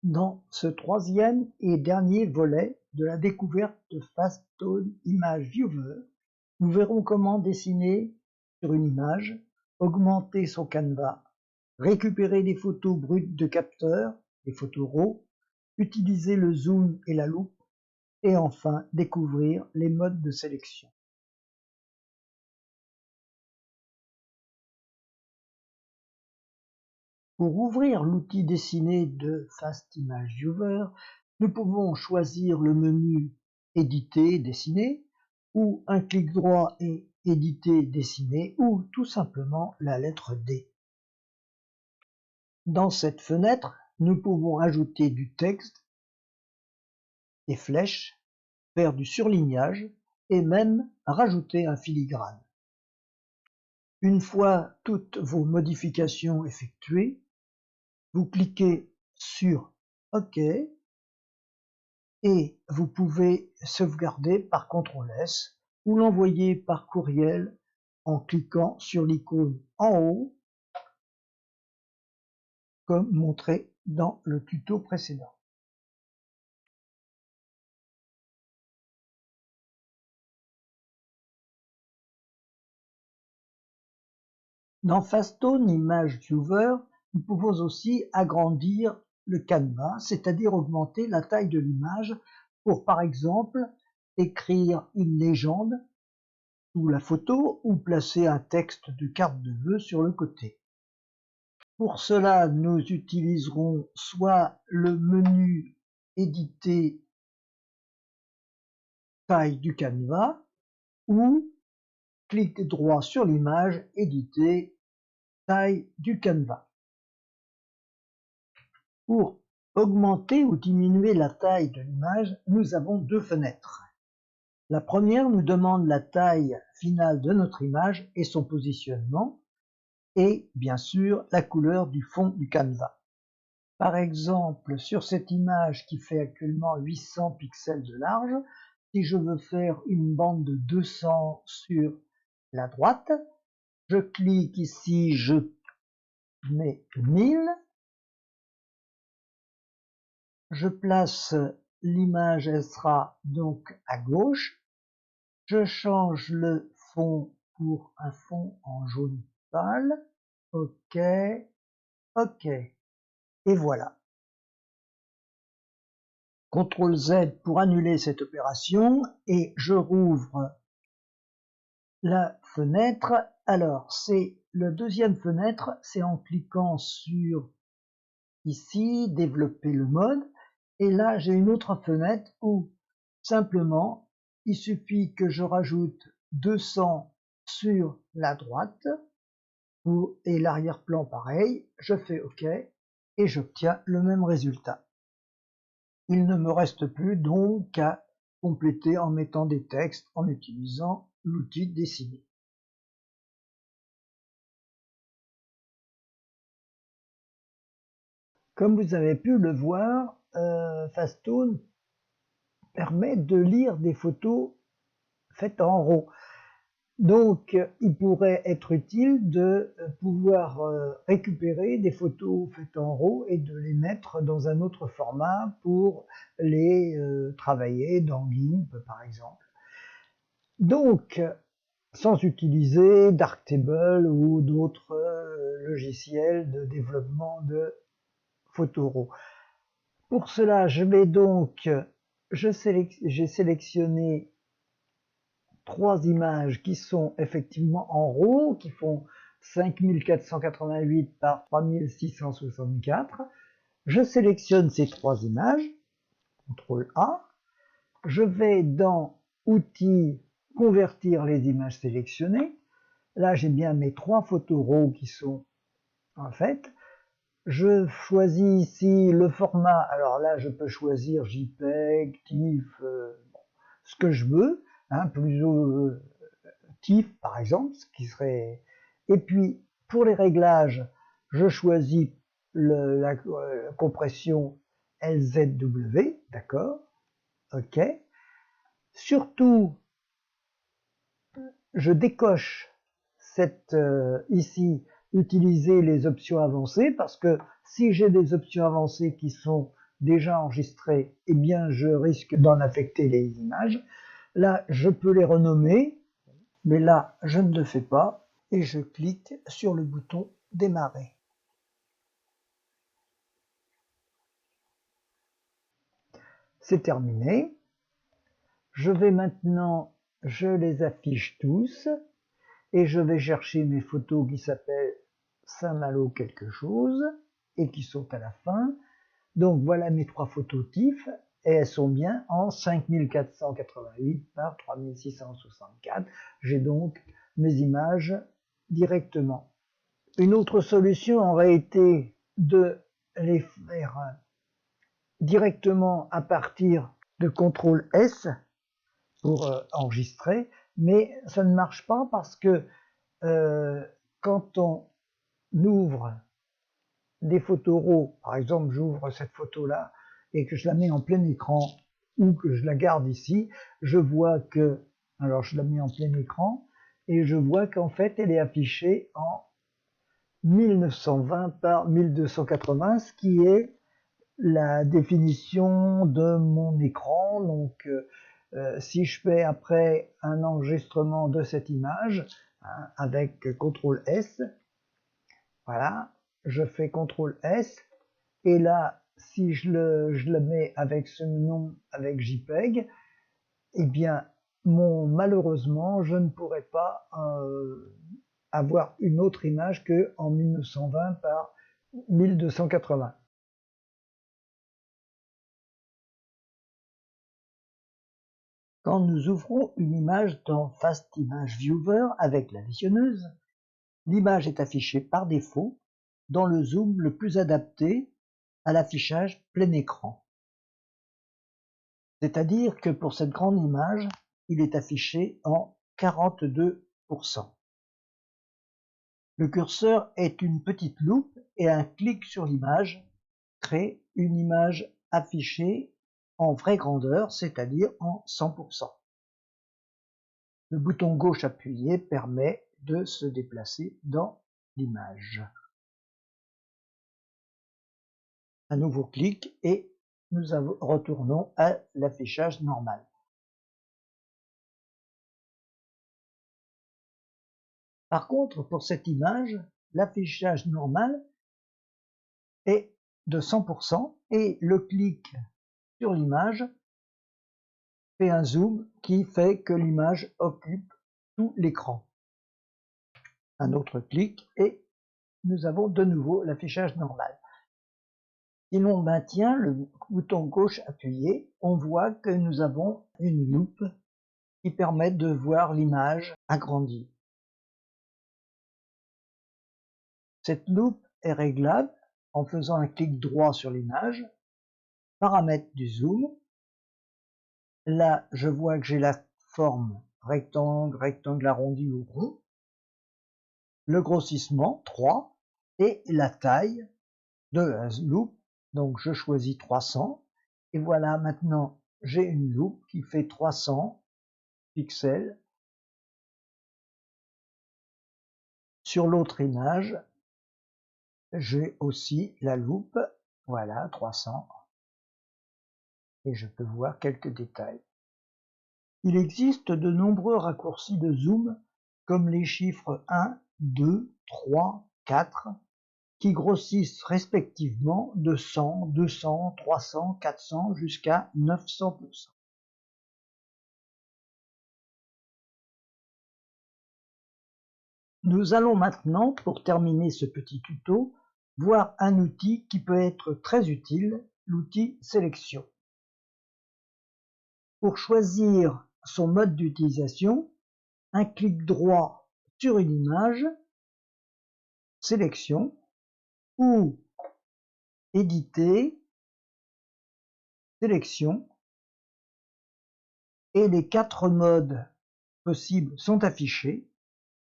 Dans ce troisième et dernier volet de la découverte de Fastone Image Viewer, nous verrons comment dessiner sur une image, augmenter son canevas, récupérer des photos brutes de capteur, des photos RAW, utiliser le zoom et la loupe, et enfin découvrir les modes de sélection. Pour ouvrir l'outil dessiné de Fast Image Viewer, nous pouvons choisir le menu Éditer, dessiner, ou un clic droit et Éditer, dessiner, ou tout simplement la lettre D. Dans cette fenêtre, nous pouvons ajouter du texte, des flèches, faire du surlignage et même rajouter un filigrane. Une fois toutes vos modifications effectuées, vous cliquez sur OK et vous pouvez sauvegarder par CTRL-S ou l'envoyer par courriel en cliquant sur l'icône en haut, comme montré dans le tuto précédent. Dans Fastone Image Viewer, nous pouvons aussi agrandir le canevas, c'est-à-dire augmenter la taille de l'image pour, par exemple, écrire une légende sous la photo ou placer un texte de carte de vœux sur le côté. Pour cela, nous utiliserons soit le menu Éditer taille du canevas ou clic droit sur l'image, Éditer taille du canevas. Pour augmenter ou diminuer la taille de l'image, nous avons deux fenêtres. La première nous demande la taille finale de notre image et son positionnement, et bien sûr la couleur du fond du canevas. Par exemple, sur cette image qui fait actuellement 800 pixels de large, si je veux faire une bande de 200 sur la droite, je clique ici, je mets 1000, je place l'image, elle sera donc à gauche, je change le fond pour un fond en jaune pâle, OK, OK, et voilà. CTRL Z pour annuler cette opération et je rouvre la fenêtre. Alors, c'est la deuxième fenêtre, c'est en cliquant sur ici, développer le mode. Et là, j'ai une autre fenêtre où simplement, il suffit que je rajoute 200 sur la droite et l'arrière-plan pareil. Je fais OK et j'obtiens le même résultat. Il ne me reste plus donc qu'à compléter en mettant des textes en utilisant l'outil dessiner. Comme vous avez pu le voir, Fastone permet de lire des photos faites en RAW. Donc, il pourrait être utile de pouvoir récupérer des photos faites en RAW et de les mettre dans un autre format pour les travailler dans GIMP, par exemple. Donc, sans utiliser Darktable ou d'autres logiciels de développement de photos RAW. Pour cela, j'ai sélectionné 3 images qui sont effectivement en RAW, qui font 5488 par 3664. Je sélectionne ces 3 images, CTRL A. Je vais dans Outils, convertir les images sélectionnées. Là, j'ai bien mes 3 photos RAW qui sont en fait. Je choisis ici le format. Alors là, je peux choisir JPEG, TIFF, ce que je veux, hein, plus TIFF par exemple, ce qui serait. Et puis pour les réglages, je choisis la compression LZW, d'accord, OK. Surtout, je décoche cette ici utiliser les options avancées parce que si j'ai des options avancées qui sont déjà enregistrées, eh bien je risque d'en affecter les images. Là, je peux les renommer, mais là, je ne le fais pas et je clique sur le bouton démarrer. C'est terminé. Je vais maintenant, je les affiche tous et je vais chercher mes photos qui s'appellent Saint-Malo quelque chose et qui sont à la fin. Donc voilà mes 3 photos TIFF et elles sont bien en 5488 par 3664. J'ai donc mes images directement. Une autre solution aurait été de les faire directement à partir de CTRL S pour enregistrer, mais ça ne marche pas parce que quand on ouvre des photos RAW, par exemple j'ouvre cette photo là et que je la mets en plein écran ou que je la garde ici, je vois que, alors je la mets en plein écran et je vois qu'en fait elle est affichée en 1920 par 1280, ce qui est la définition de mon écran. Donc si je fais après un enregistrement de cette image hein, avec CTRL S, voilà, je fais CTRL S et là si je le mets avec ce nom avec JPEG, eh bien malheureusement je ne pourrai pas avoir une autre image que en 1920 par 1280. Quand nous ouvrons une image dans Fast Image Viewer avec la visionneuse, l'image est affichée par défaut dans le zoom le plus adapté à l'affichage plein écran. C'est-à-dire que pour cette grande image, il est affiché en 42%. Le curseur est une petite loupe et un clic sur l'image crée une image affichée en vraie grandeur, c'est-à-dire en 100%. Le bouton gauche appuyé permet de se déplacer dans l'image. Un nouveau clic et nous retournons à l'affichage normal. Par contre, pour cette image, l'affichage normal est de 100% et le clic sur l'image fait un zoom qui fait que l'image occupe tout l'écran. Un autre clic et nous avons de nouveau l'affichage normal. Si l'on maintient le bouton gauche appuyé, on voit que nous avons une loupe qui permet de voir l'image agrandie. Cette loupe est réglable en faisant un clic droit sur l'image, paramètres du zoom. Là, je vois que j'ai la forme rectangle, rectangle arrondi ou rond, le grossissement 3 et la taille de la loupe. Donc je choisis 300 et voilà, maintenant j'ai une loupe qui fait 300 pixels. Sur l'autre image, j'ai aussi la loupe, voilà 300 et je peux voir quelques détails. Il existe de nombreux raccourcis de zoom comme les chiffres 1, 2, 3, 4 qui grossissent respectivement de 100, 200, 300, 400 jusqu'à 900%. Nous allons maintenant, pour terminer ce petit tuto, voir un outil qui peut être très utile, l'outil sélection. Pour choisir son mode d'utilisation, un clic droit sur une image, sélection, ou éditer, sélection, et les 4 modes possibles sont affichés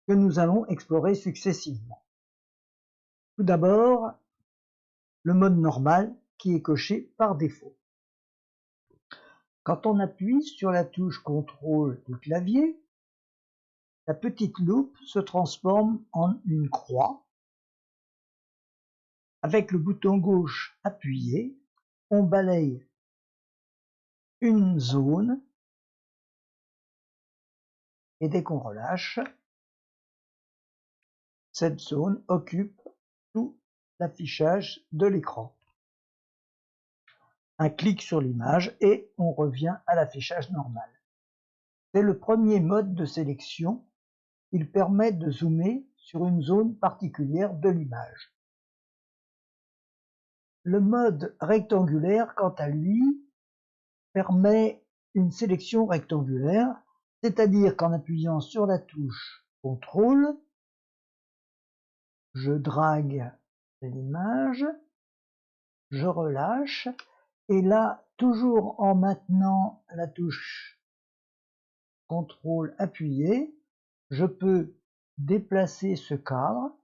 que nous allons explorer successivement. Tout d'abord, le mode normal qui est coché par défaut. Quand on appuie sur la touche CTRL du clavier, la petite loupe se transforme en une croix. Avec le bouton gauche appuyé, on balaye une zone et dès qu'on relâche, cette zone occupe tout l'affichage de l'écran. Un clic sur l'image et on revient à l'affichage normal. C'est le premier mode de sélection. Il permet de zoomer sur une zone particulière de l'image. Le mode rectangulaire, quant à lui, permet une sélection rectangulaire, c'est-à-dire qu'en appuyant sur la touche CTRL, je drague l'image, je relâche, et là, toujours en maintenant la touche CTRL appuyé, je peux déplacer ce cadre,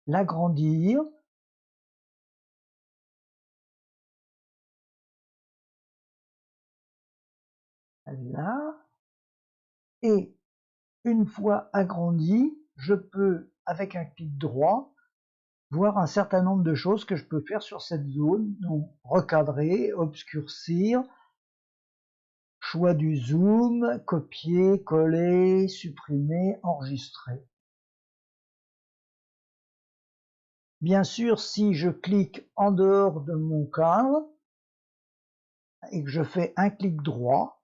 l'agrandir, là, et une fois agrandi, je peux, avec un clic droit, voir un certain nombre de choses que je peux faire sur cette zone, donc recadrer, obscurcir, choix du zoom, copier, coller, supprimer, enregistrer. Bien sûr, si je clique en dehors de mon cadre et que je fais un clic droit,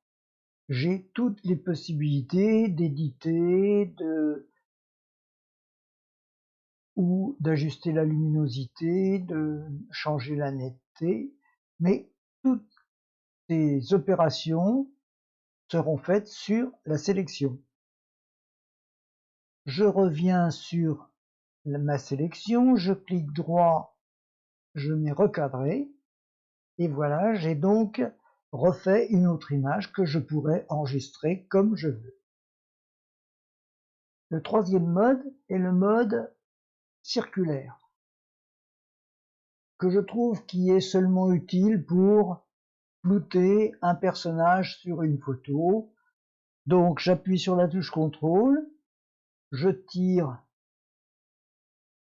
j'ai toutes les possibilités d'éditer, ou d'ajuster la luminosité, de changer la netteté, mais toutes ces opérations seront faites sur la sélection. Je reviens sur ma sélection, je clique droit, je mets recadrer, et voilà, j'ai donc refait une autre image que je pourrais enregistrer comme je veux. Le troisième mode est le mode circulaire, que je trouve qui est seulement utile pour flouter un personnage sur une photo. Donc j'appuie sur la touche CTRL, je tire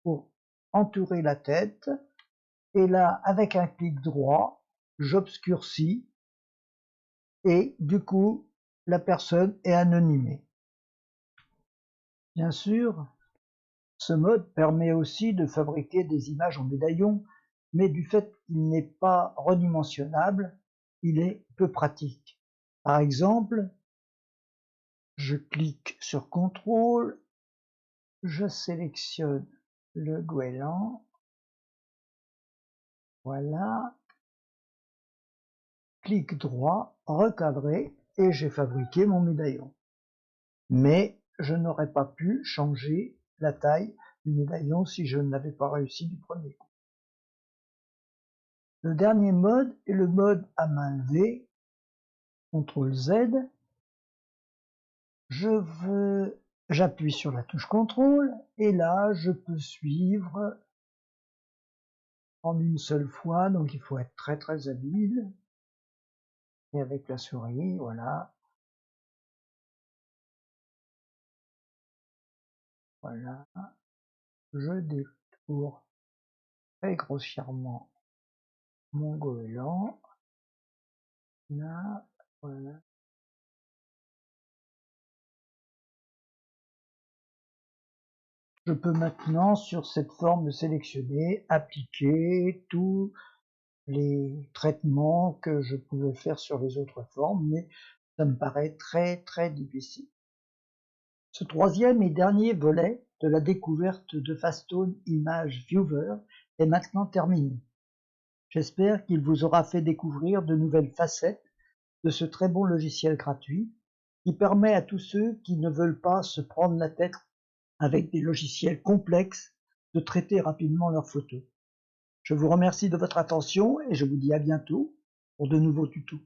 pour entourer la tête, et là, avec un clic droit, j'obscurcis, et du coup, la personne est anonymée. Bien sûr, ce mode permet aussi de fabriquer des images en médaillon, mais du fait qu'il n'est pas redimensionnable, il est peu pratique. Par exemple, je clique sur CTRL, je sélectionne le goéland, voilà, clic droit, recadrer, et j'ai fabriqué mon médaillon. Mais je n'aurais pas pu changer la taille du médaillon si je n'avais pas réussi du premier coup. Le dernier mode est le mode à main levée, CTRL Z. J'appuie sur la touche CTRL et là je peux suivre en une seule fois, donc il faut être très très habile. Et avec la souris, voilà. Voilà. Je détourne très grossièrement mon goéland. Là, voilà. Je peux maintenant, sur cette forme sélectionnée, appliquer tous les traitements que je pouvais faire sur les autres formes, mais ça me paraît très très difficile. Ce troisième et dernier volet de la découverte de Fastone Image Viewer est maintenant terminé. J'espère qu'il vous aura fait découvrir de nouvelles facettes de ce très bon logiciel gratuit qui permet à tous ceux qui ne veulent pas se prendre la tête avec des logiciels complexes de traiter rapidement leurs photos. Je vous remercie de votre attention et je vous dis à bientôt pour de nouveaux tutos.